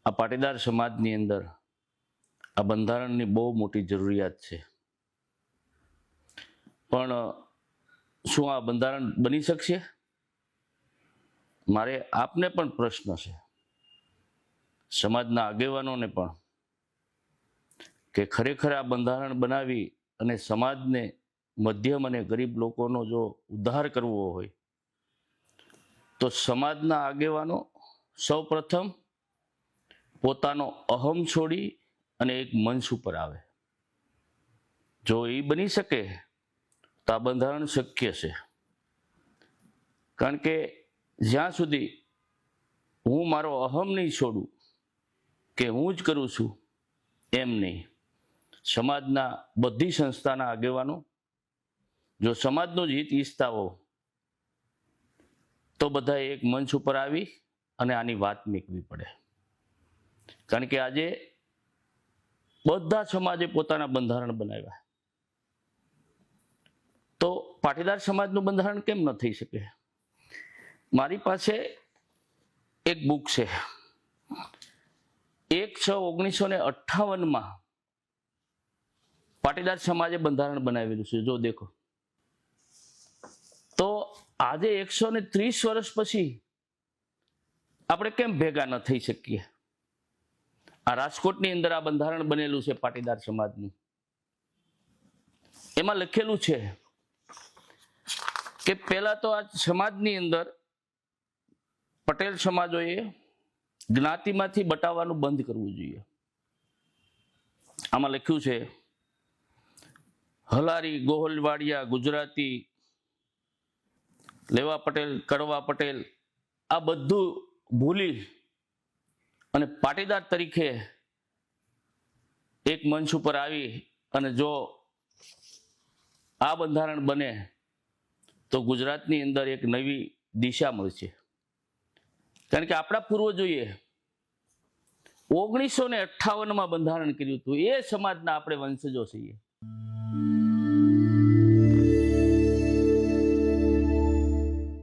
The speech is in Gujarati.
આ પાટીદાર સમાજની અંદર આ બંધારણની બહુ મોટી જરૂરિયાત છે, પણ શું આ બંધારણ બની શકશે? મારે આપને પણ પ્રશ્ન છે, સમાજના આગેવાનોને પણ, કે ખરેખર આ બંધારણ બનાવી અને સમાજને, મધ્યમ અને ગરીબ લોકોનો જો ઉદ્ધાર કરવો હોય તો સમાજના આગેવાનો સૌપ્રથમ પોતાનો અહમ છોડી અને એક મંચ ઉપર આવે. જો એ બની શકે તો આ બંધારણ શક્ય છે. કારણ કે જ્યાં સુધી હું મારો અહમ નહીં છોડું કે હું જ કરું છું એમ નહીં, સમાજના બધી સંસ્થાના આગેવાનો જો સમાજનું જ હિત ઈચ્છતા હો તો બધા એક મંચ ઉપર આવી અને આની વાત મૂકવી પડે. કારણ કે આજે બધા સમાજે પોતાના બંધારણ બનાવ્યા, તો પાટીદાર સમાજનું બંધારણ કેમ ન થઈ શકે? મારી પાસે એક બુક છે, 1/6/1958 પાટીદાર સમાજે બંધારણ બનાવેલું છે. જો દેખો, તો આજે 130 વર્ષ પછી આપણે કેમ ભેગા ન થઈ શકીએ? આ રાજકોટની અંદર આ બંધારણ બનેલું છે પાટીદાર સમાજનું. એમાં લખેલું છે કે પહેલા તો આ સમાજની અંદર પટેલ સમાજોએ જ્ઞાતિમાંથી બટાવવાનું બંધ કરવું જોઈએ. આમાં લખ્યું છે, હલારી, ગોહલવાડિયા, ગુજરાતી, લેવા પટેલ, કડવા પટેલ, આ બધું ભૂલી અને પાટીદાર તરીકે એક મંચ ઉપર આવી અને જો આ બંધારણ બને તો ગુજરાતની અંદર એક નવી દિશા મળશે. કારણ કે આપણા પૂર્વજોએ 1958 બંધારણ કર્યું હતું. એ સમાજના આપણે વંશજો છીએ.